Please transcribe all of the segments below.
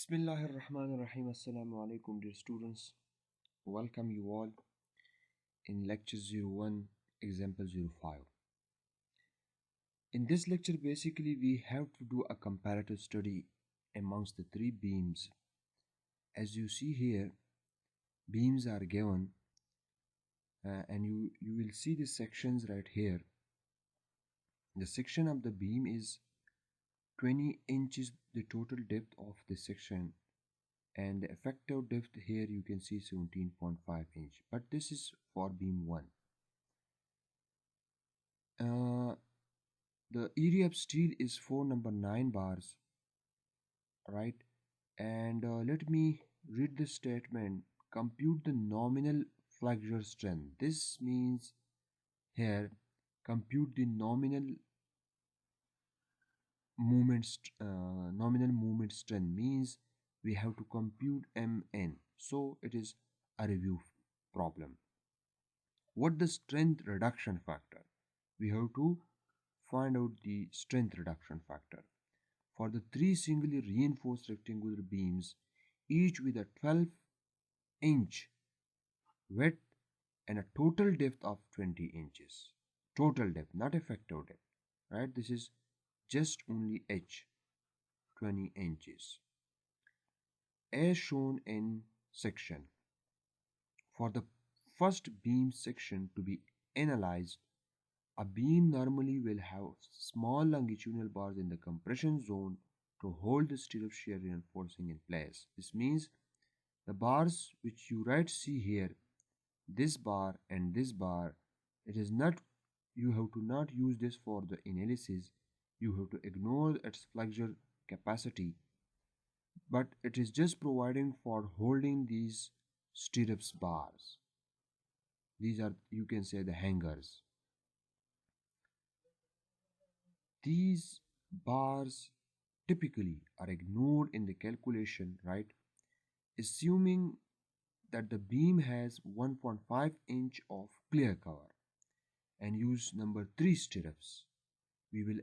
Bismillahirrahmanirrahim. Assalamu alaikum, dear students. Welcome you all in lecture 01, example 05. In this lecture, basically, we have to do a comparative study amongst the three beams. As you see here, beams are given, and you will see the sections right here. The section of the beam is 20 inches, the total depth of the section, and the effective depth here you can see 17.5 inch, but this is for beam 1. The area of steel is 4 number 9 bars, right? And let me read the statement. Compute the nominal flexure strength. This means here compute the nominal movement strength means we have to compute mn. So it is a review problem. What the strength reduction factor? We have to find out the strength reduction factor. For the three singly reinforced rectangular beams, each with a 12-inch width and a total depth of 20 inches. Total depth, not effective depth, right? This is just only H, 20 inches. As shown in section. For the first beam section to be analyzed, a beam normally will have small longitudinal bars in the compression zone to hold the stirrup shear reinforcing in place. This means the bars which you see here, this bar and this bar, it is not, you have to not use this for the analysis. You have to ignore its flexure capacity, but it is just providing for holding these stirrups bars. These are, you can say, the hangers. These bars typically are ignored in the calculation, right? Assuming that the beam has 1.5 inch of clear cover and use number 3 stirrups. We will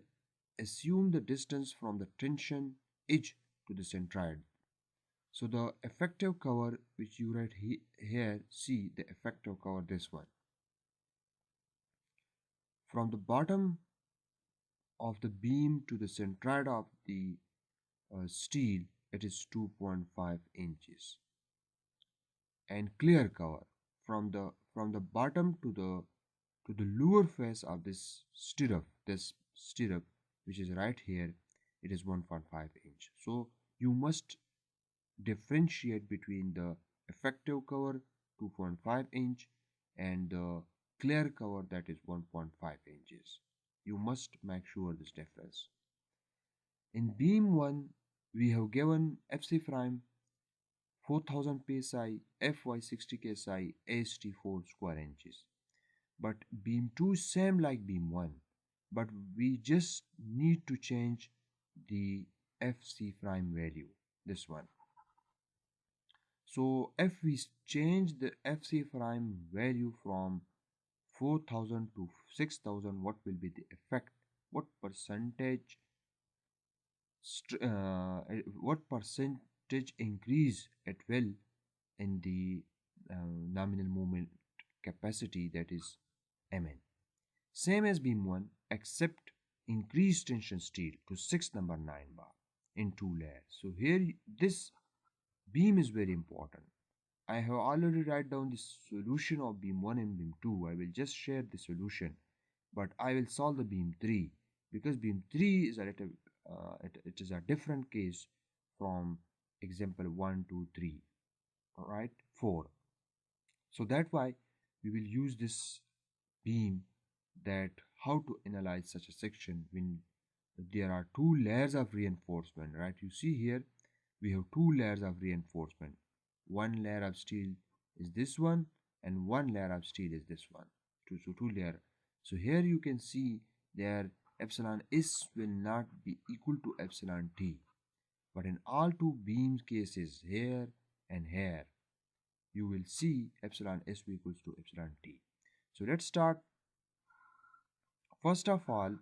assume the distance from the tension edge to the centroid. So the effective cover which you write here, see the effective cover, this one. From the bottom of the beam to the centroid of the steel, it is 2.5 inches. And clear cover from the bottom to the lower face of this stirrup which is right here, it is 1.5 inch. So you must differentiate between the effective cover 2.5 inch and the clear cover that is 1.5 inches. You must make sure this difference. In beam 1, we have given FC prime 4000 psi, Fy 60 ksi, AST 4 square inches. But beam 2 is same like beam 1, but we just need to change the FC prime value, this one. So if we change the FC prime value from 4000 to 6000, what will be the effect? What percentage increase it will in the nominal moment capacity, that is Mn. Same as beam 1, except increased tension steel to 6 number 9 bar in 2 layers. So here this beam is very important. I have already write down the solution of beam 1 and beam 2. I will just share the solution, but I will solve the beam 3 because beam 3 is a little it is a different case from example 1, 2, 3, right, 4. So that's why we will use this beam, that how to analyze such a section when there are 2 layers of reinforcement, right? You see here we have 2 layers of reinforcement. One layer of steel is this one and one layer of steel is this one. So 2 layer. So here you can see there epsilon s will not be equal to epsilon t, but in all 2 beam cases, here and here, you will see epsilon s equals to epsilon t. So let's start. First of all,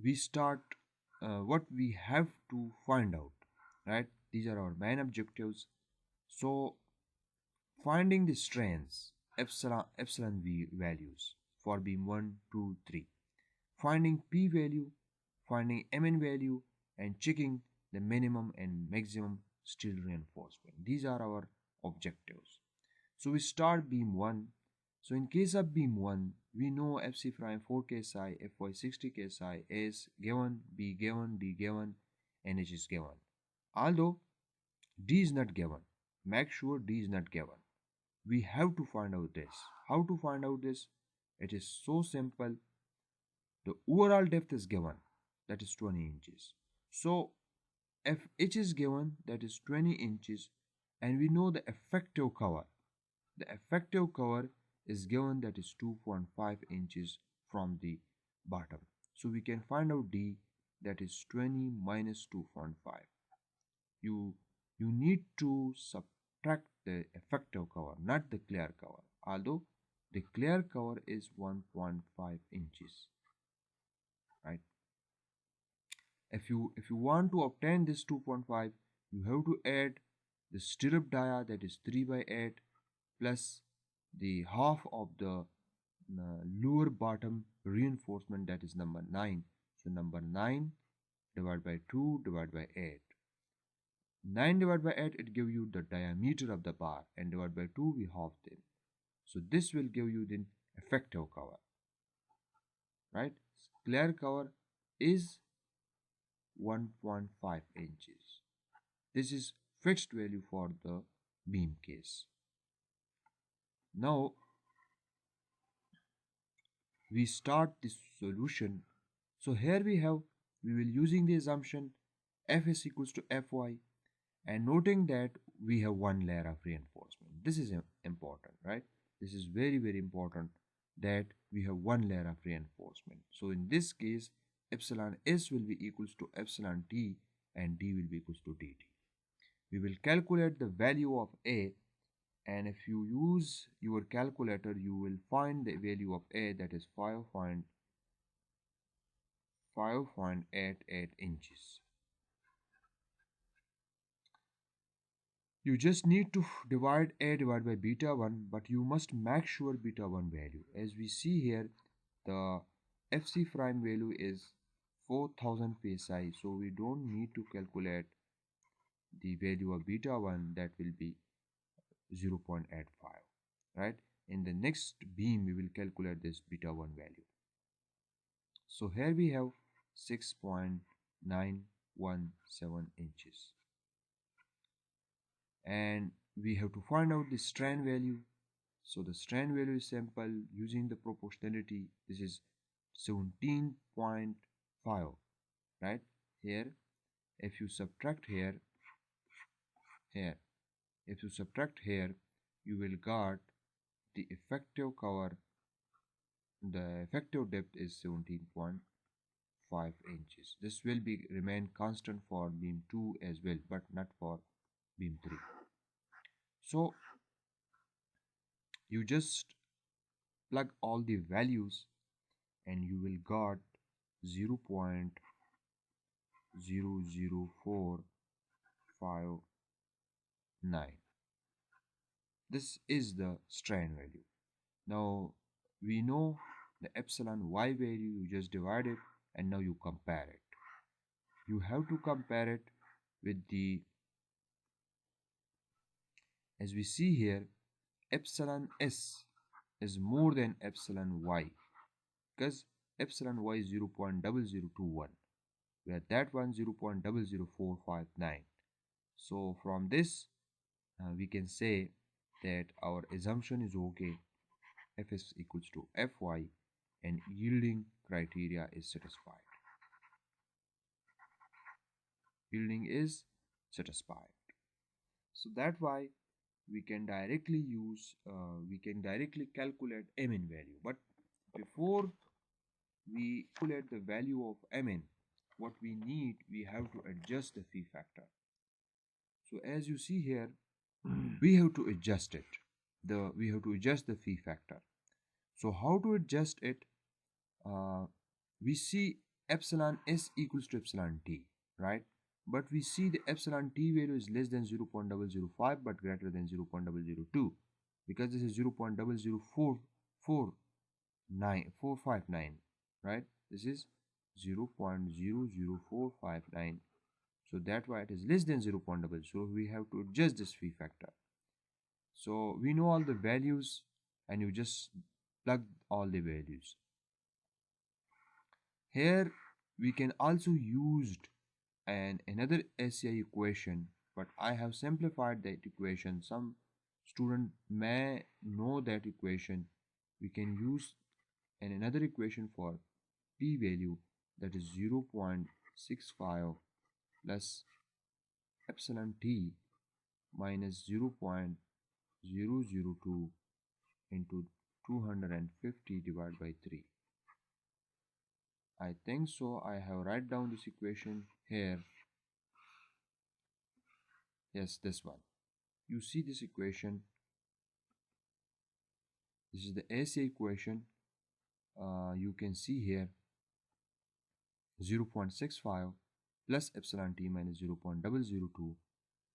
we start what we have to find out, right? These are our main objectives. So finding the strains epsilon v values for beam 1, 2, 3, finding p value, finding mn value, and checking the minimum and maximum steel reinforcement. These are our objectives. So we start beam 1. So in case of beam 1, we know FC prime 4 KSI, FY 60 KSI is given, B given, D given, and H is given. Although D is not given, make sure D is not given. We have to find out this. How to find out this? It is so simple. The overall depth is given, that is 20 inches. So if H is given, that is 20 inches, and we know the effective cover. The effective cover is given, that is 2.5 inches from the bottom. So we can find out D, that is 20 minus 2.5. You need to subtract the effective cover, not the clear cover. Although the clear cover is 1.5 inches, right? If you want to obtain this 2.5, you have to add the stirrup dia, that is 3 by 8, plus the half of the lower bottom reinforcement, that is number 9. So number 9 divided by 2 divided by 8. 9 divided by 8, it gives you the diameter of the bar, and divided by 2, we half them. So this will give you the effective cover, right? Clear cover is 1.5 inches. This is fixed value for the beam case. Now we start this solution. So here we will using the assumption Fs equals to Fy, and noting that we have one layer of reinforcement. This is important, right? This is very, very important that we have one layer of reinforcement. So in this case, epsilon s will be equals to epsilon t, and d will be equals to dt. We will calculate the value of a, and if you use your calculator, you will find the value of a, that is 5.88 inches. You just need to divide a divided by beta 1, but you must make sure beta 1 value. As we see here, the FC prime value is 4000 psi, so we don't need to calculate the value of beta 1, that will be 0.85, right? In the next beam, we will calculate this beta 1 value. So here we have 6.917 inches. And we have to find out the strain value. So the strain value is simple, using the proportionality. This is 17.5, right? Here, if you subtract here, if you subtract here, you will get the effective cover. The effective depth is 17.5 inches. This will remain constant for beam 2 as well, but not for beam 3. So you just plug all the values and you will get 0.00459. This is the strain value. Now we know the epsilon y value, you just divide it and now you compare it. You have to compare it with the, as we see here, epsilon s is more than epsilon y, because epsilon y is 0.0021, where that one 0.00459. So from this we can say that our assumption is okay. Fs equals to Fy, and yielding criteria is satisfied. Yielding is satisfied. So that's why we can directly calculate Mn value. But before we calculate the value of Mn, what we have to adjust the phi factor. So as you see here, we have to adjust it. We have to adjust the phi factor. So how to adjust it? We see epsilon s equals to epsilon t, right? but we see the epsilon t value is less than 0.005 but greater than 0.002, because this is 0.00459, right? This is 0.00459, so that's why it is less than 0.00. So we have to adjust this phi factor. So we know all the values, and you just plug all the values. Here we can also use another SCI equation, but I have simplified that equation. Some student may know that equation. We can use another equation for p value, that is 0.65 plus epsilon t minus 0.002 into 250 divided by 3. I think so. I have write down this equation here. Yes, this one. You see this equation. This is the AC equation. You can see here 0.65 plus epsilon t minus 0.002.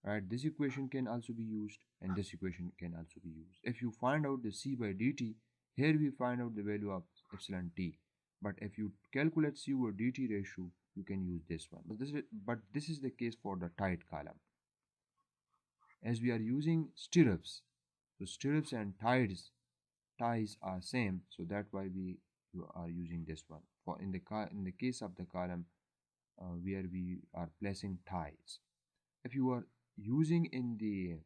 Right, this equation can also be used, and this equation can also be used. If you find out the c by dt, here we find out the value of epsilon t. But if you calculate c over dt ratio, you can use this one. But this is the case for the tight column. As we are using stirrups, so stirrups and ties are same, so that's why we are using this one. For in the case of the column where we are placing ties. If you are using in the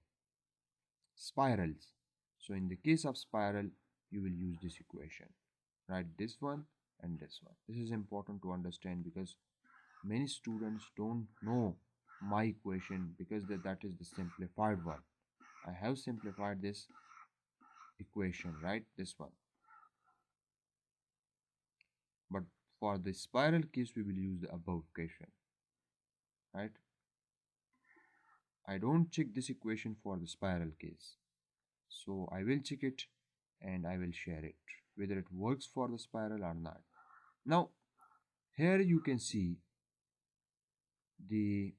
spirals, so in the case of spiral, you will use this equation, right? This one and this one. This is important to understand because many students don't know my equation, because that is the simplified one. I have simplified this equation, right? This one. But for the spiral case, we will use the above equation, right? I don't check this equation for the spiral case. So I will check it and I will share it, whether it works for the spiral or not. Now, here you can see the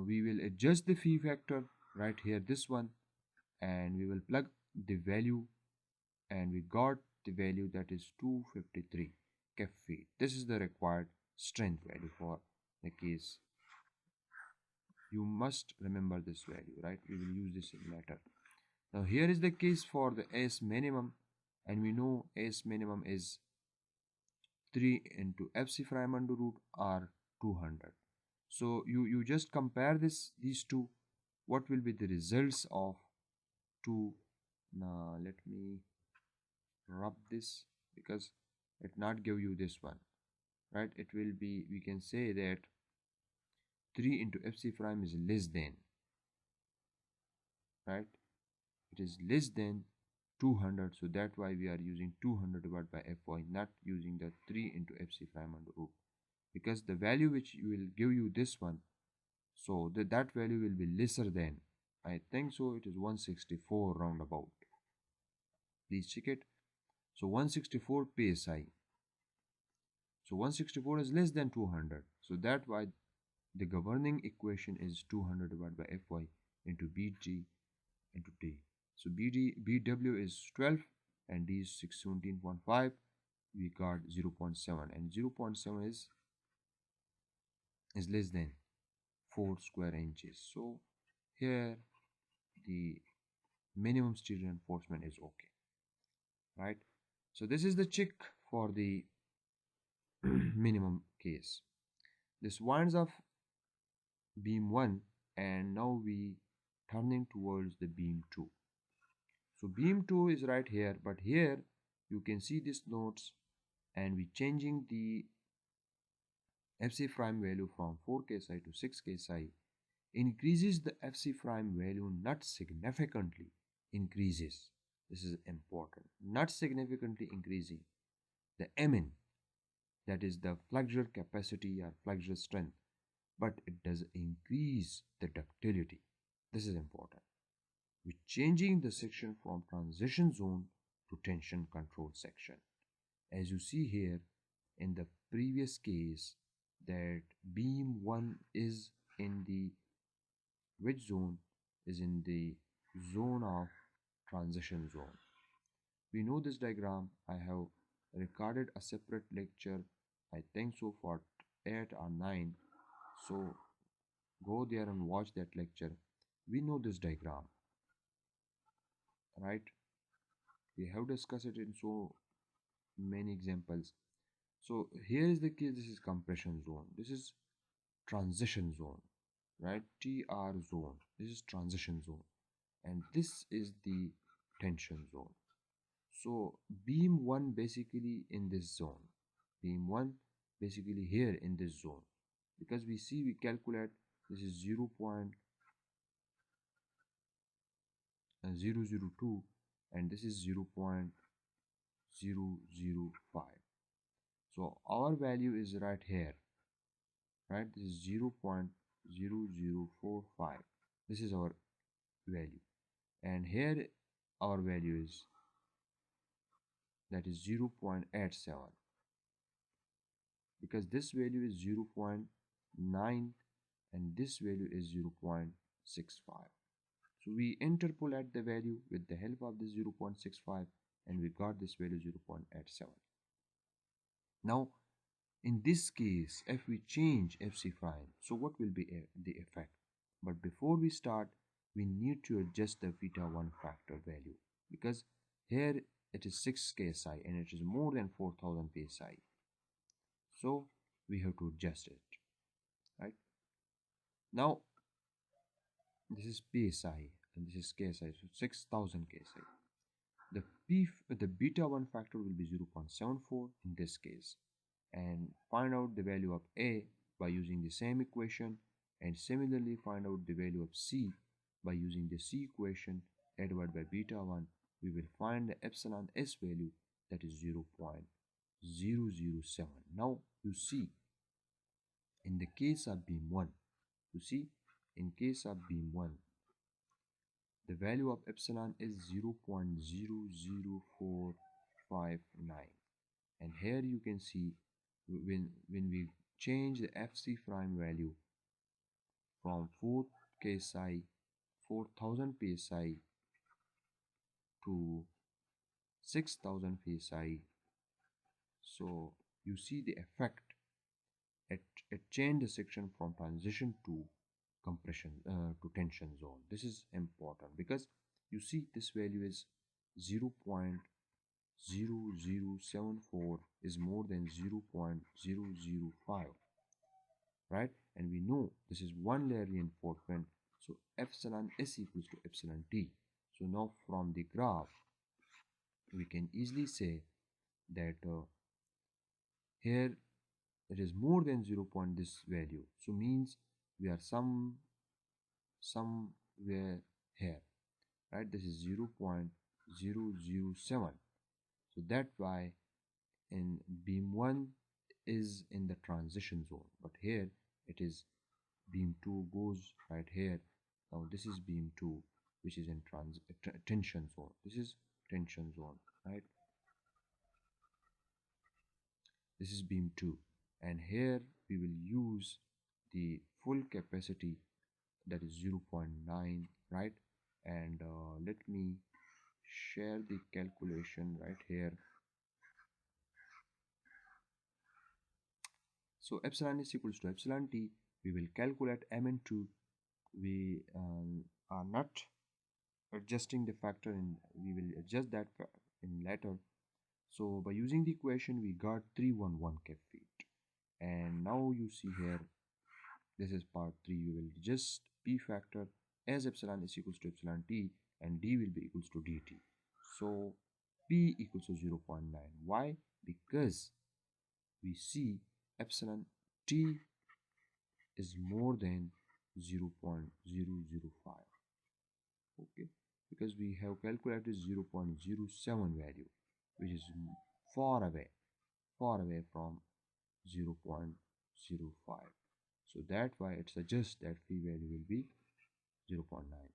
we will adjust the phi factor right here, this one, and we will plug the value, and we got the value that is 253 kef feet. This is the required strength value for the case. You must remember this value, right? We will use this later. Now here is the case for the S minimum, and we know S minimum is 3 into FC prime under root or 200. So you just compare these two. What will be the results of 2? Now let me rub this, because it not give you this one, right? It will be, we can say that 3 into FC prime is less than, right? It is less than 200, so that's why we are using 200 divided by Fy, not using the 3 into Fc prime under root, because the value which will give you this one, so that value will be lesser than, I think so, it is 164 roundabout. Please check it. So 164 psi. So 164 is less than 200, so that's why the governing equation is 200 divided by Fy into Bg into T. So BW is 12 and D is 617.5. We got 0.7, and 0.7 is less than 4 square inches. So here the minimum steel reinforcement is okay, right? So this is the check for the minimum case. This winds up beam 1, and now we turning towards the beam 2. So beam 2 is right here, but here you can see these nodes, and we changing the FC prime value from 4 ksi to 6 ksi, increases the FC prime value, not significantly increases. This is important. Not significantly increasing the Mn, that is the flexure capacity or flexure strength, but it does increase the ductility. This is important. We're changing the section from transition zone to tension control section. As you see here in the previous case, that beam 1 is in the which zone, is in the zone of transition zone. We know this diagram. I have recorded a separate lecture, I think so, for 8 or 9. So go there and watch that lecture. We know this diagram, right? We have discussed it in so many examples. So here is the case. This is compression zone. This is transition zone, right? TR zone. This is transition zone. And this is the tension zone. So beam 1 basically in this zone. Beam 1 basically here in this zone. Because we see, we calculate, this is 0.002 and this is 0.005. So our value is right here, right? This is 0.0045. This is our value. And here our value is, that is 0.87, because this value is 0.9 and this value is 0.65. So we interpolate the value with the help of the 0.65 and we got this value 0.87. Now in this case, if we change FC prime, so what will be the effect? But before we start, we need to adjust the beta 1 factor value, because here it is 6 ksi and it is more than 4000 psi. So we have to adjust it, right? Now this is psi and this is ksi, so 6000 ksi. The beta 1 factor will be 0.74 in this case. And find out the value of A by using the same equation, and similarly find out the value of C by using the C equation divided by beta 1. We will find the epsilon S value, that is 0.007. Now you see, in the case of beam 1, you see, in case of beam 1, the value of epsilon is 0.00459. And here you can see, when we change the FC prime value from 4 ksi 4000 psi to 6000 psi, so you see the effect. It changed the section from transition to compression to tension zone. This is important because you see this value is 0.0074 is more than 0.005, right? And we know this is one layer reinforcement, so epsilon S equals to epsilon T. So now from the graph we can easily say that here it is more than 0 point this value, so means we are somewhere here, right? This is 0.007. So that's why in beam 1 is in the transition zone, but here it is beam 2 goes right here. Now this is beam 2, which is in tension zone. This is tension zone, right? This is beam 2, and here we will use the full capacity, that is 0.9, right? And let me share the calculation right here. So epsilon is equals to epsilon T. We will calculate Mn2. We are not adjusting the factor, and we will adjust that in later. So by using the equation, we got 311 cap feet. And now you see here, this is part 3. We will adjust P factor as epsilon is equals to epsilon T and D will be equals to dt. So P equals to 0.9. Why? Because we see epsilon T is more than 0.005. Okay, because we have calculated 0.07 value, which is far away from 0.05. So that's why it suggests that phi value will be 0.9.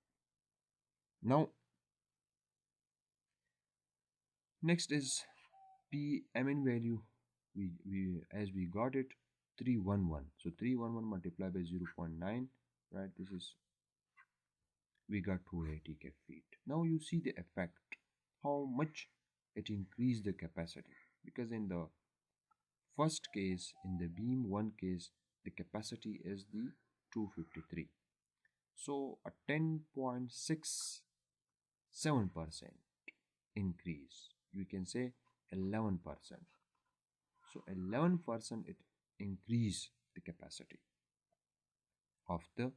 Now next is P Mn value. We as we got it, 311. So 311 multiplied by 0.9, right? This is, we got 280 feet. Now you see the effect, how much it increased the capacity. Because in the first case, in the beam 1 case, the capacity is the 253. So a 10.67% increase. You can say 11%. So 11% it increase the capacity of the,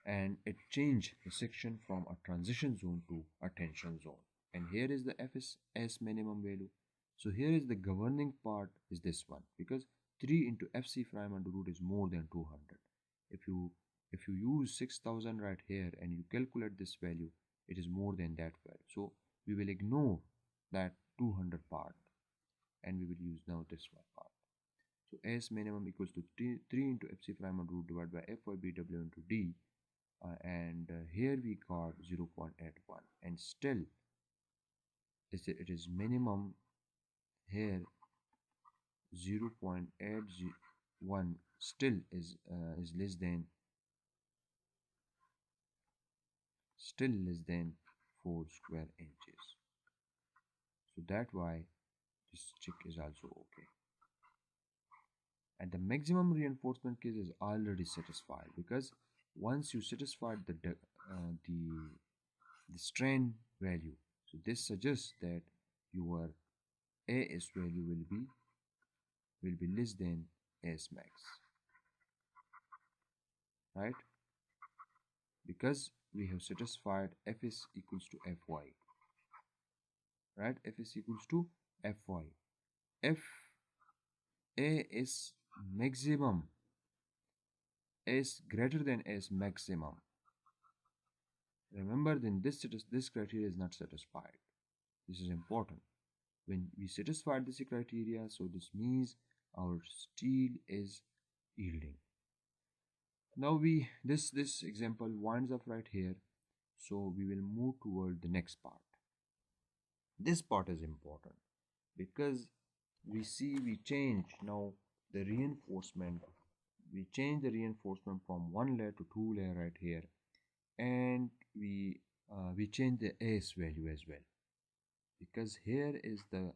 and it changed the section from a transition zone to a tension zone. And here is the FS minimum value. So here is the governing part is this one, because 3 into FC prime under root is more than 200. If you use 6000 right here and you calculate this value, it is more than that value. So we will ignore that 200 part and we will use now this one part. So S minimum equals to 3 into FC prime under root divided by FYBW into D. And here we got 0.81, and still it is minimum here 0.81, still is less than 4 square inches. So that why this check is also okay. And the maximum reinforcement case is already satisfied, because once you satisfied the strain value, so this suggests that your AS value will be less than AS max, right? Because we have satisfied Fs equals to Fy, right? Fs equals to Fy. If A is maximum is greater than S maximum, remember, then this criteria is not satisfied. This is important. When we satisfied this criteria, so this means our steel is yielding. Now this example winds up right here, so we will move toward the next part. This part is important because we change now the reinforcement. We change the reinforcement from 1 layer to 2 layer right here, and we change the AS value as well, because here is the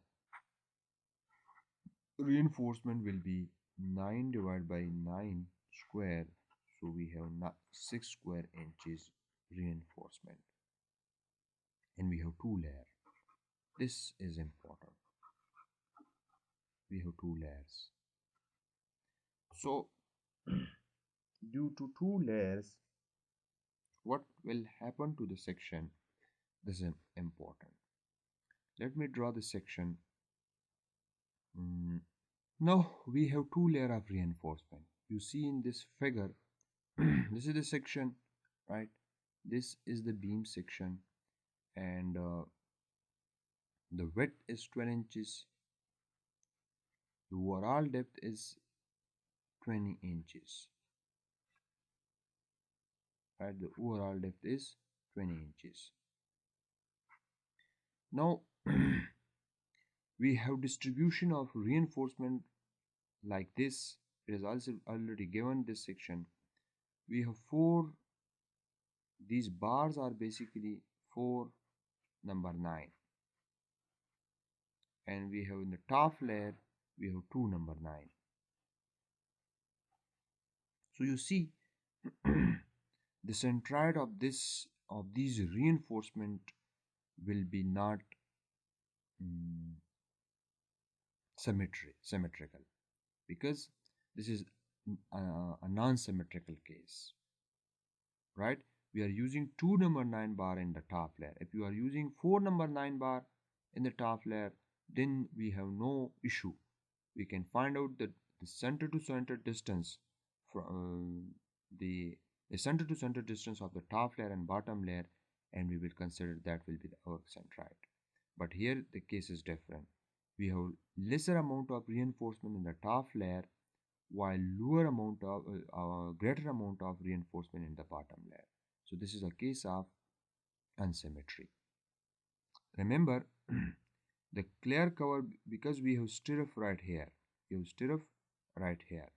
reinforcement will be 9 divided by 9 square, so we have 6 square inches reinforcement, and we have 2 layers. This is important. We have 2 layers. So due to 2 layers, what will happen to the section? This is important. Let me draw the section. Now we have 2 layers of reinforcement. You see in this figure, this is the section, right? This is the beam section, and the width is 12 inches. The overall depth is 20 inches. Right? The overall depth is 20 inches. Now we have distribution of reinforcement like this. It is also already given this section. We have 4. These bars are basically 4 number 9, and we have in the top layer we have 2 number 9. So you see the centroid of these reinforcement will be not symmetrical, because this is a non-symmetrical case, right? We are using 2 number 9 bar in the top layer. If you are using 4 number 9 bar in the top layer, then we have no issue. We can find out the center to center distance from the center to center distance of the top layer and bottom layer, and we will consider that will be our centroid. But here the case is different. We have lesser amount of reinforcement in the top layer, while greater amount of reinforcement in the bottom layer. So this is a case of unsymmetry. Remember the clear cover, because we have stirrup right here. We have stirrup right here.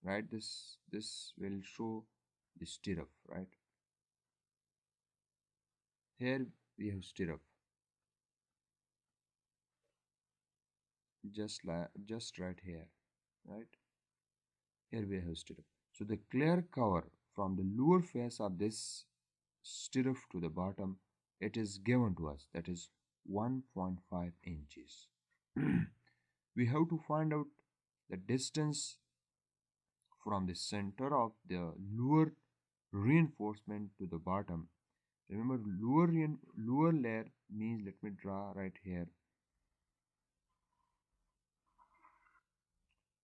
right? This will show the stirrup, right? Here we have stirrup, just right here, right? Here we have stirrup. So the clear cover from the lower face of this stirrup to the bottom, it is given to us, that is 1.5 inches. We have to find out the distance from the center of the lower reinforcement to the bottom. Remember, lower layer means, let me draw right here.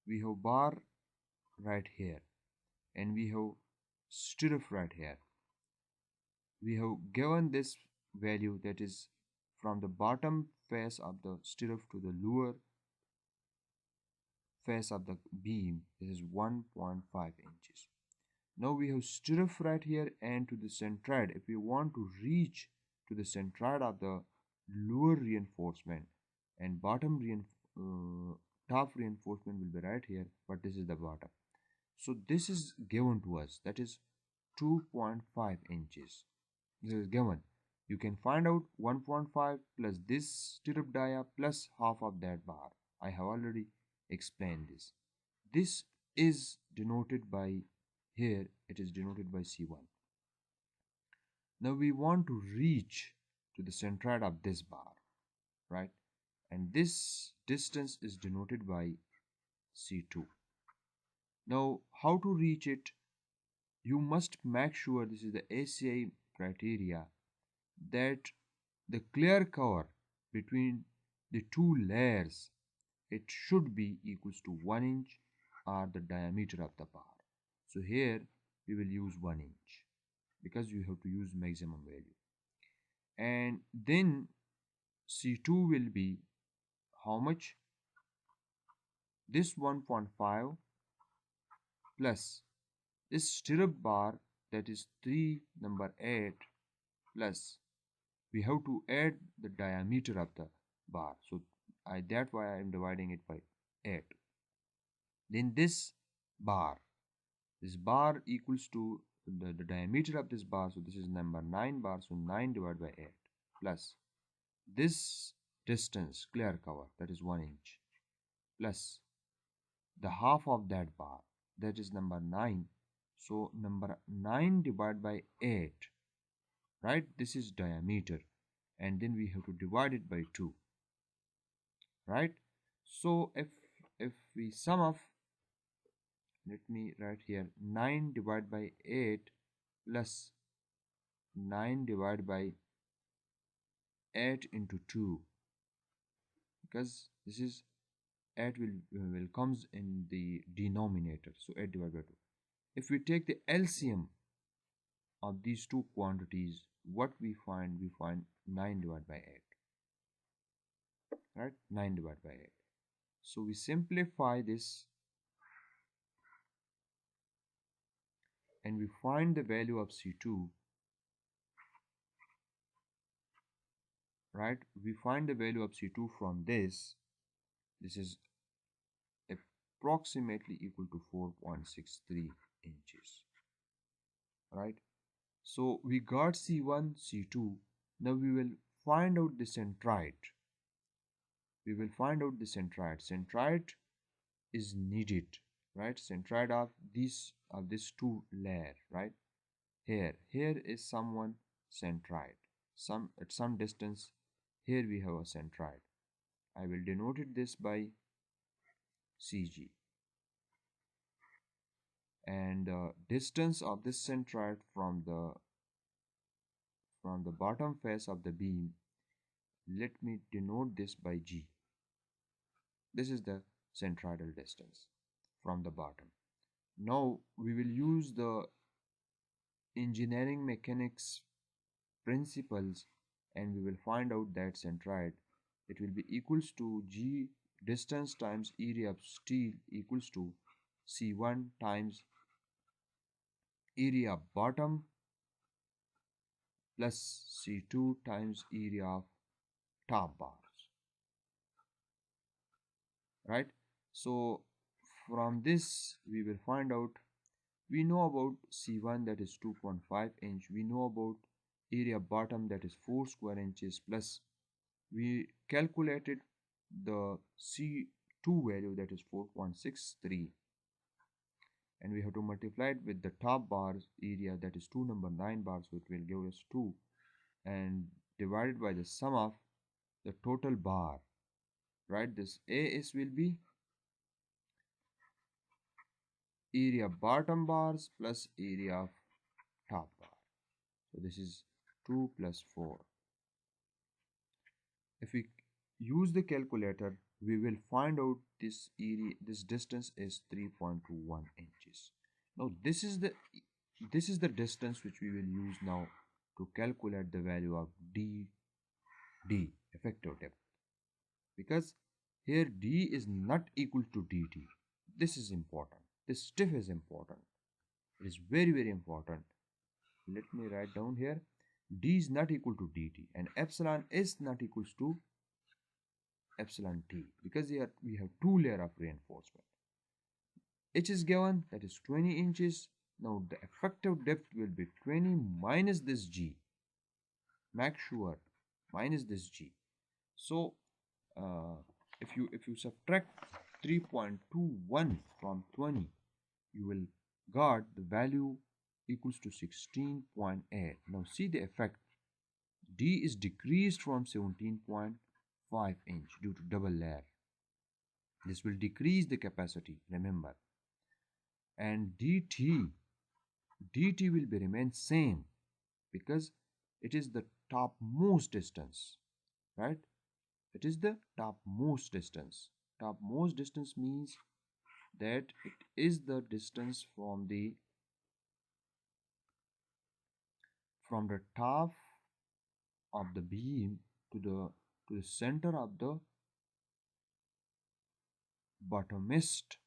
We have bar right here and we have stirrup right here. We have given this value, that is from the bottom face of the stirrup to the lower face of the beam, this is 1.5 inches. Now we have stirrup right here, and to the centroid, if we want to reach to the centroid of the lower reinforcement, and top reinforcement will be right here, but this is the bottom. So this is given to us, that is 2.5 inches. This is given. You can find out 1.5 plus this stirrup dia plus half of that bar. I have already explained this. This is denoted by, here it is denoted by C1. Now we want to reach to the centroid of this bar, right? And this distance is denoted by C2. Now how to reach it? You must make sure, this is the ACI criteria, that the clear cover between the two layers, it should be equals to 1 inch or the diameter of the bar. So here we will use 1 inch because you have to use maximum value. And then C2 will be how much? This 1.5 plus this stirrup bar, that is 3 number 8, plus we have to add the diameter of the bar. So that's why I am dividing it by 8. Then this bar equals to the diameter of this bar, so this is number 9 bar, so 9 divided by 8, plus this distance clear cover, that is 1 inch, plus the half of that bar, that is number 9, so number 9 divided by 8, right? This is diameter, and then we have to divide it by 2, right? So if we sum up, let me write here 9 divided by 8 plus 9 divided by 8 into 2, because this is 8 will comes in the denominator, so 8 divided by 2. If we take the LCM of these two quantities, what we find? We find 9 divided by 8, right? 9 divided by 8. So we simplify this and we find the value of C2, right? We find the value of C2 from this. This is approximately equal to 4.63 inches, right? So we got C1, C2. Now we will find out the centroid. We will find out the centroid. Centroid is needed, right? Centroid of this two layer, right? Here is someone centroid. At some distance, here we have a centroid. I will denote this by CG. And distance of this centroid from the bottom face of the beam, let me denote this by G. This is the centroidal distance from the bottom. Now we will use the engineering mechanics principles and we will find out that centroid, it will be equals to G distance times area of steel equals to C1 times area of bottom plus C2 times area of top bars, right? So from this we will find out, we know about C1 that is 2.5 inch, we know about area bottom that is 4 square inches, plus we calculated the C2 value that is 4.63, and we have to multiply it with the top bars area that is 2 number 9 bars, so it will give us 2, and divided by the sum of the total bar, right? This AS will be area bottom bars plus area of top bar. So this is 2 plus 4. If we use the calculator, we will find out this area, this distance is 3.21 inches. Now this is the distance which we will use now to calculate the value of D, effective depth, because here D is not equal to dt. This is important. This stiff is important. It is very, very important. Let me write down here. D is not equal to dt, and epsilon is not equals to epsilon t, because here we have two layers of reinforcement. H is given, that is 20 inches. Now the effective depth will be 20 minus this g. Make sure minus this g. So if you subtract 3.21 from 20, you will got the value equals to 16.8. Now see the effect. D is decreased from 17.5 inch due to double layer. This will decrease the capacity, remember. And dt will be remain same, because it is the topmost distance, right? It is the topmost distance. Topmost distance means that it is the distance from the top of the beam to the center of the bottomest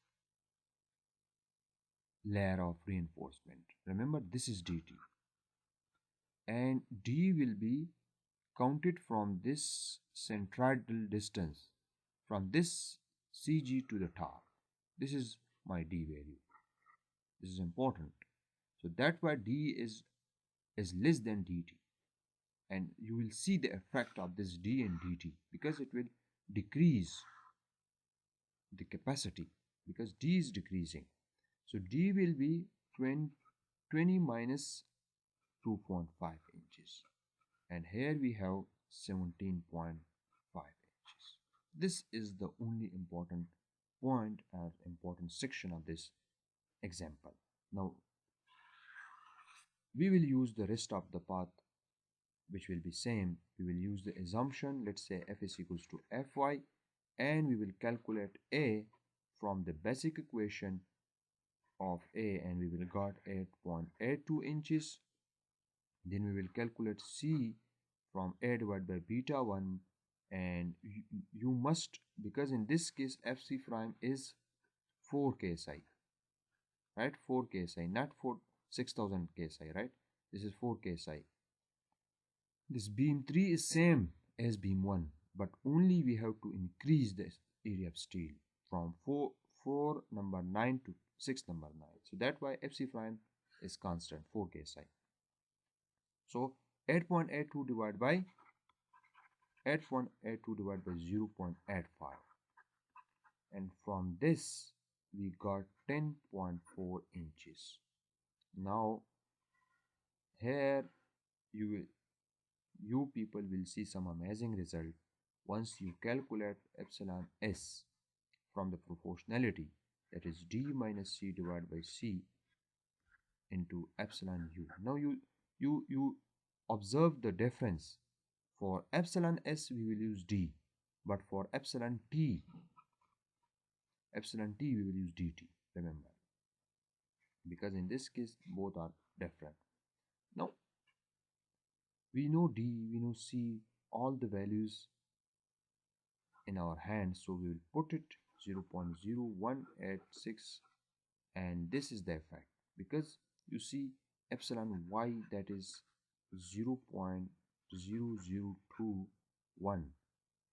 layer of reinforcement. Remember, this is dt, and d will be counted from this centroidal distance, from this CG to the top. This is my d value. This is important. So that's why d is less than dt, and you will see the effect of this d and dt, because it will decrease the capacity, because d is decreasing. So d will be 20 minus 2.5 inches, and here we have 17.5 inches. This is the only important point or important section of this example. Now we will use the rest of the path, which will be same. We will use the assumption, let's say f is equals to fy, and we will calculate a from the basic equation of a, and we will got 8.82 inches. Then we will calculate c from a divided by beta 1, and you must, because in this case fc prime is 4 ksi, right? 4 ksi, not 6000 ksi, right? This is 4 ksi. This beam 3 is same as beam 1, but only we have to increase the area of steel from 4 number 9 to 6 number 9. So that's why fc prime is constant, 4 ksi. So 8.82 divided by 0.85, and from this we got 10.4 inches. Now here you people will see some amazing result once you calculate epsilon s from the proportionality, that is d minus c divided by c into epsilon u. Now you observe the difference. For epsilon s we will use d, but for epsilon t we will use dt, remember, because in this case both are different. Now we know d, we know c, all the values in our hand, so we will put it 0.0186, and this is the effect, because you see epsilon y, that is 0.0021,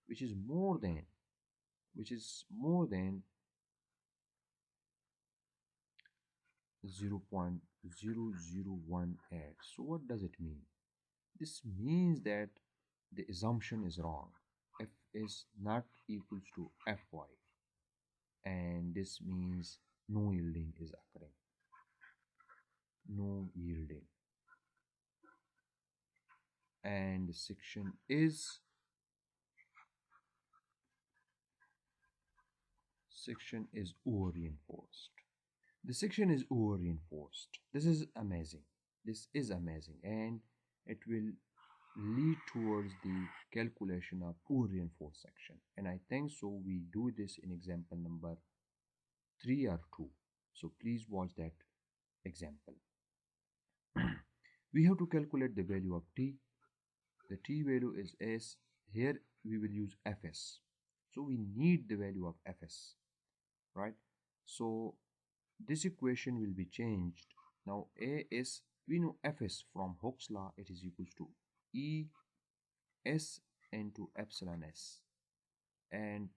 which is more than 0.0018. So what does it mean? This means that the assumption is wrong. F is not equals to Fy, and this means no yielding is occurring. No yielding. And the section is over reinforced. The section is over reinforced. This is amazing. This is amazing, and it will lead towards the calculation of over reinforced section. And I think so we do this in example number 3 or 2. So please watch that example. We have to calculate the value of t. The t value is s. Here we will use fs. So we need the value of fs, right? So this equation will be changed. Now a is, we know fs from Hooke's law, it is equals to e s into epsilon s, and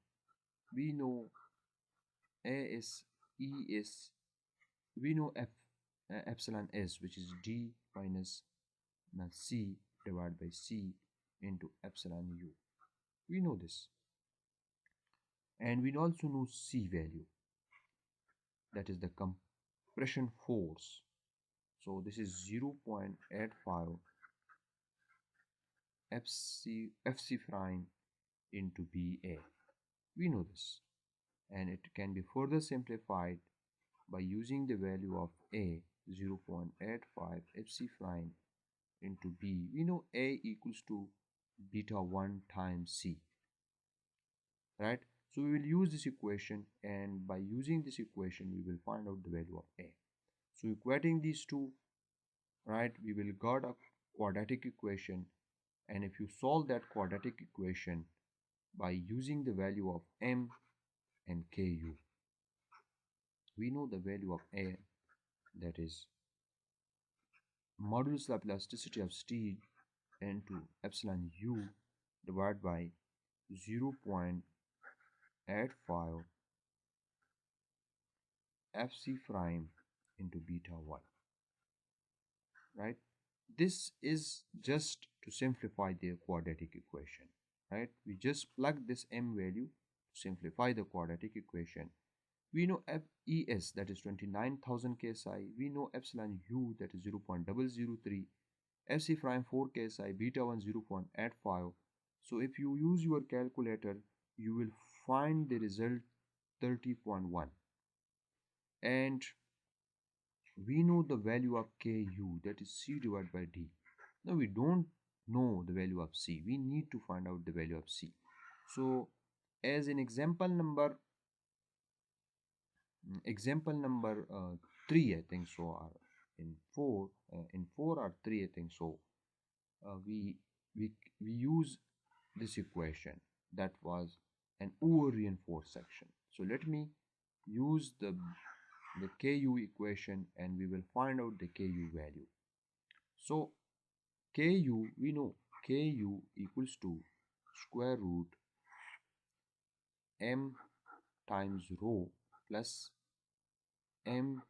we know a is, e is, we know epsilon s, which is d minus c divided by c into epsilon u. We know this, and we also know c value, that is the compression force. So this is 0.85 fc prime into ba. We know this, and it can be further simplified by using the value of a, 0.85 fc prime into b. We know a equals to beta 1 times c, right? So we will use this equation, and by using this equation we will find out the value of a. So equating these two, right, we will get a quadratic equation, and if you solve that quadratic equation by using the value of m and ku, we know the value of a, that is modulus of elasticity of steel into epsilon u divided by 0.85 fc prime into beta 1, right? This is just to simplify the quadratic equation, right? We just plug this m value to simplify the quadratic equation. We know FES, that is 29,000 KSI. We know epsilon u, that is 0.003, fc prime 4 KSI, beta 1 0.85. So if you use your calculator, you will find the result 30.1. And we know the value of ku, that is c divided by d. Now we don't know the value of c. We need to find out the value of c. So as in example number 3, I think so, or in 4 or 3, I think so, we use this equation that was an over reinforced section. So let me use the ku equation, and we will find out the ku value. So ku, we know ku equals to square root m times rho plus m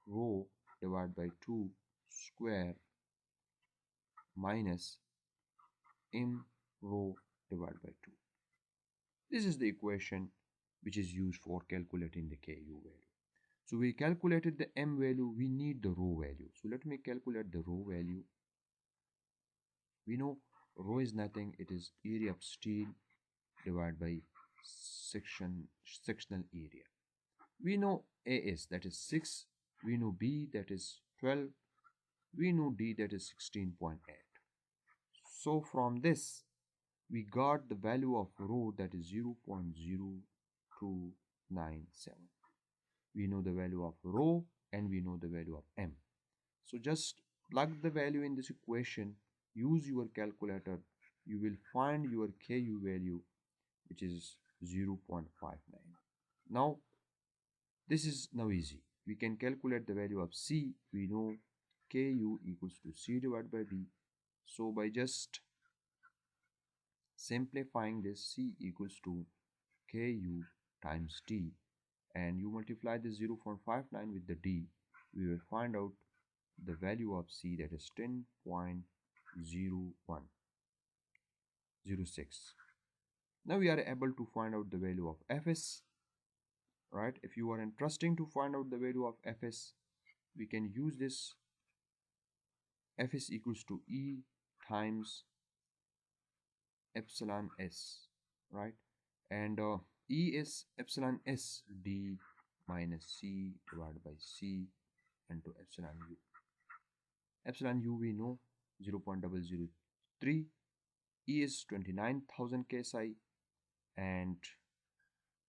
rho divided by 2 square minus m rho divided by 2. This is the equation which is used for calculating the ku value. So we calculated the m value, we need the rho value. So let me calculate the rho value. We know rho is nothing, it is area of steel divided by sectional area. We know A is, that is 6. We know B, that is 12. We know D, that is 16.8. So from this, we got the value of rho, that is 0.0297. We know the value of rho, and we know the value of m. So just plug the value in this equation, use your calculator, you will find your ku value, which is 0.59. Now this is now easy. We can calculate the value of c. We know ku equals to c divided by d. So by just simplifying this, c equals to ku times d, and you multiply the 0.59 with the d, we will find out the value of C, that is 10.0106. Now we are able to find out the value of Fs, right? If you are interested to find out the value of Fs, we can use this. Fs equals to E times epsilon S, right? And E is epsilon S, D minus C divided by C into epsilon U. Epsilon U we know 0.003. E is 29,000 ksi, and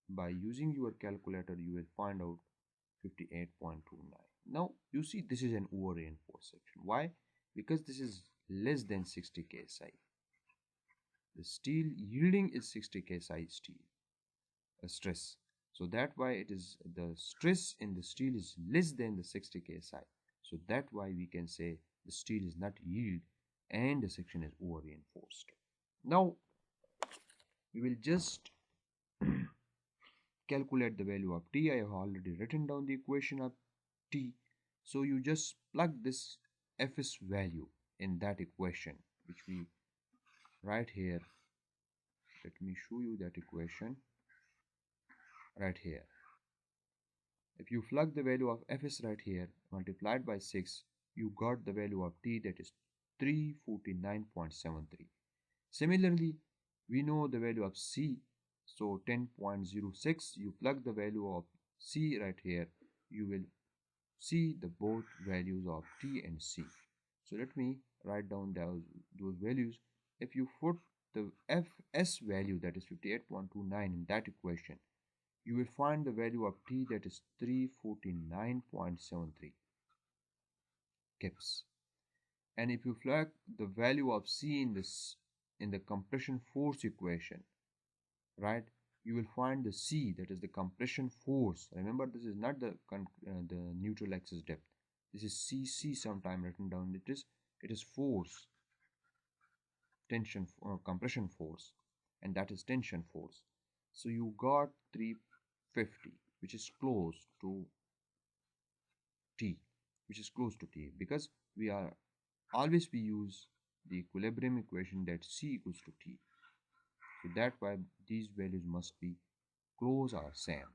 by using your calculator you will find out 58.29. Now you see this is an over reinforced section. Why? Because this is less than 60 ksi. The steel yielding is 60 ksi steel stress. So that why it is the stress in the steel is less than the 60 ksi. So that why we can say the steel is not yield and the section is over reinforced. Now we will just calculate the value of T. I have already written down the equation of T. So you just plug this Fs value in that equation, which we write here. Let me show you that equation right here. If you plug the value of Fs right here multiplied by 6, you got the value of T, that is 349.73. Similarly, we know the value of C, so 10.06. You plug the value of C right here, you will see the both values of T and C. So let me write down those values. If you put the Fs value, that is 58.29, in that equation, you will find the value of T, that is 349.73 kips. And if you plug the value of C in the compression force equation, right, you will find the C, that is the compression force. Remember, this is not the neutral axis depth. This is CC sometime written down. It is force, tension, compression force, and that is tension force. So you got 350, which is close to T, because we use the equilibrium equation, that C equals to T. So that why these values must be close or same.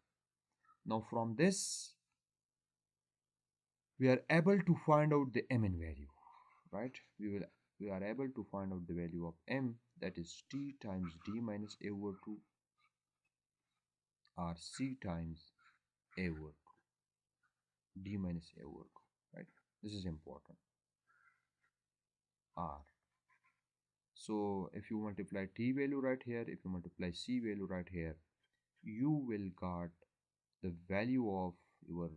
Now from this we are able to find out the Mn value, right? We are able to find out the value of M, that is T times D minus A over 2 or C times A over 2, D minus A over 2, right? This is important. R. So if you multiply T value right here, if you multiply C value right here, you will get the value of your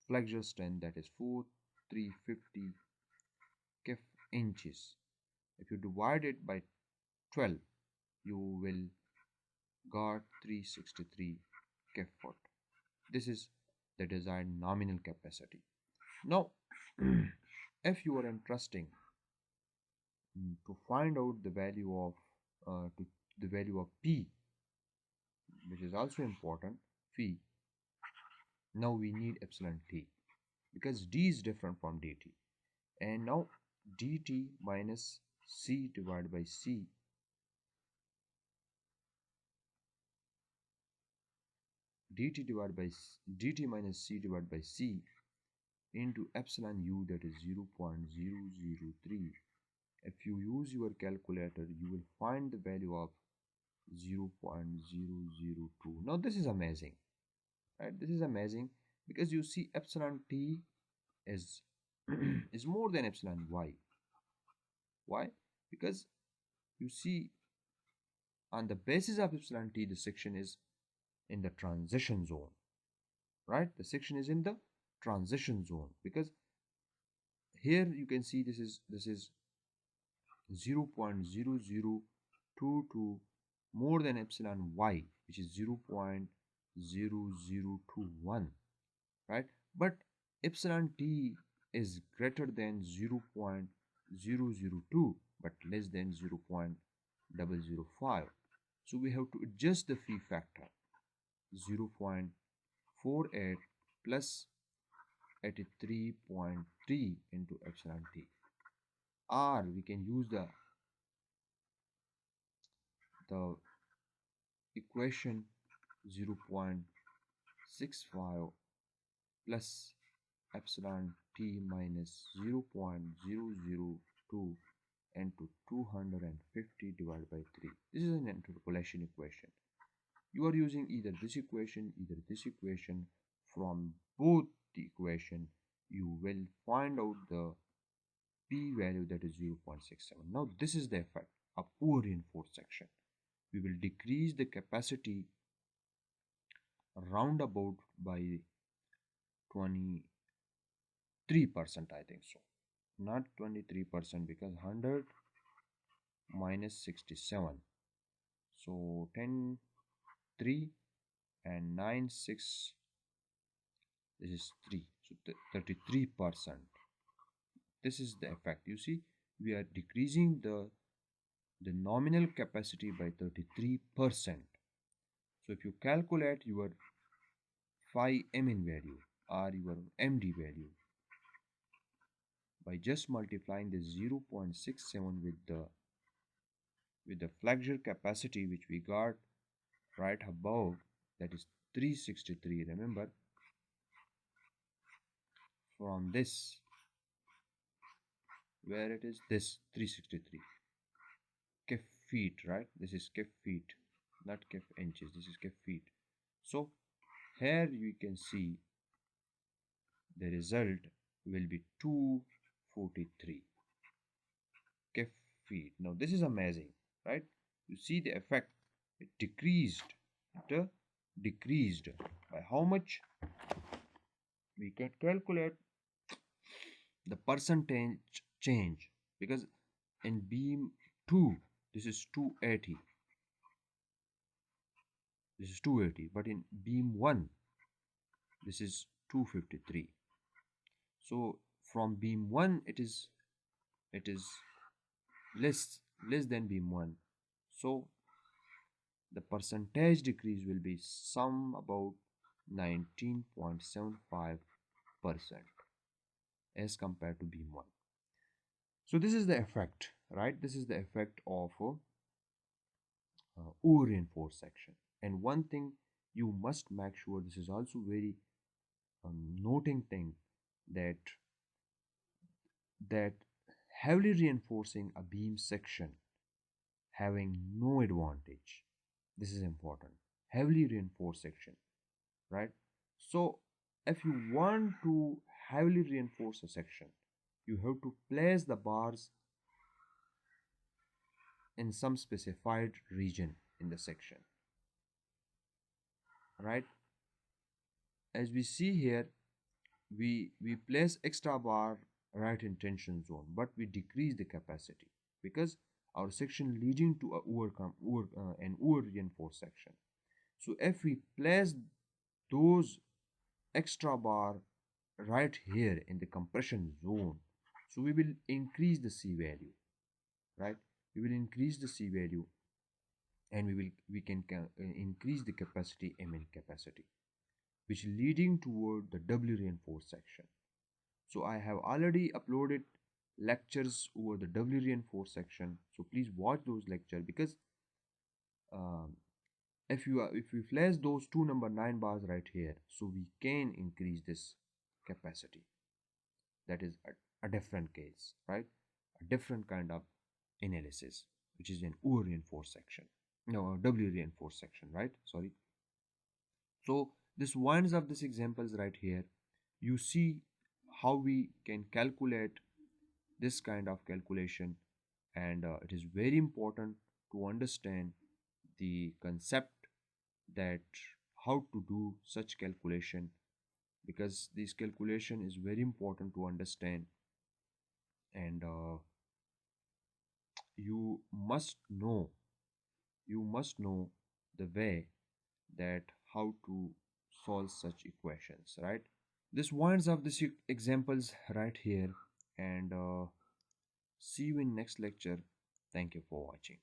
flexure strength, that is 4,350 kf inches. If you divide it by 12, you will get 363 kf foot. This is the desired nominal capacity. Now, if you are interested to find out the value of P, which is also important, phi, now we need epsilon T, because D is different from dt. And now dt minus C divided by C, dt minus C divided by C into epsilon U, that is 0.003. If you use your calculator, you will find the value of 0.002. Now this is amazing, right? This is amazing because you see epsilon T is is more than epsilon Y. Why? Because you see, on the basis of epsilon T, the section is in the transition zone, right? The section is in the transition zone, because here you can see this is 0.0022 more than epsilon Y, which is 0.0021, right? But epsilon T is greater than 0.002 but less than 0.005. So we have to adjust the phi factor, 0.48 plus 83.3 into epsilon t, or we can use the equation 0.65 plus epsilon t minus 0.002 into 250 divided by 3. This is an interpolation equation. You are using either this equation, either this equation. From both the equation, you will find out the p value, that is 0.67. Now this is the effect of poor reinforced section. We will decrease the capacity roundabout by 23%, I think so. Not 23% because 100 minus 67. So 10, 3 and 9, 6. This is 3. So 33%. This is the effect. You see, we are decreasing the nominal capacity by 33%. So if you calculate your phi mn value or your md value by just multiplying the 0.67 with the flexure capacity which we got right above, that is 363. Remember, from this, where it is, this 363 kef feet, right? This is kef feet, not kef inches. This is kef feet. So here you can see the result will be 243 kef feet. Now this is amazing, right? You see the effect. It decreased. It decreased by how much? We can calculate the percentage change, because in beam 2 this is 280, this is 280, but in beam 1 this is 253. So from beam 1 it is less than beam 1, so the percentage decrease will be some about 19.75% as compared to beam 1. So this is the effect, right? This is the effect of reinforced section. And one thing you must make sure, this is also very noting thing, that heavily reinforcing a beam section having no advantage. This is important. Heavily reinforced section, right? So if you want to heavily reinforce a section, you have to place the bars in some specified region in the section, right? As we see here, we place extra bar right in tension zone, but we decrease the capacity because our section leading to an over reinforced section. So if we place those extra bar right here in the compression zone, so we will increase the C value, right? We will increase the C value, and we can increase the capacity, Mn capacity, which leading toward the W reinforced section. So I have already uploaded lectures over the W reinforced section, so please watch those lectures, because if we flash those two number 9 bars right here, so we can increase this capacity. That is a different case, right? A different kind of analysis, which is an O reinforced section, no, W reinforced section, right? Sorry. So this winds up this examples right here. You see how we can calculate this kind of calculation, and it is very important to understand the concept that how to do such calculation, because this calculation is very important to understand, and you must know the way that how to solve such equations, right? This winds up this examples right here, and see you in next lecture. Thank you for watching.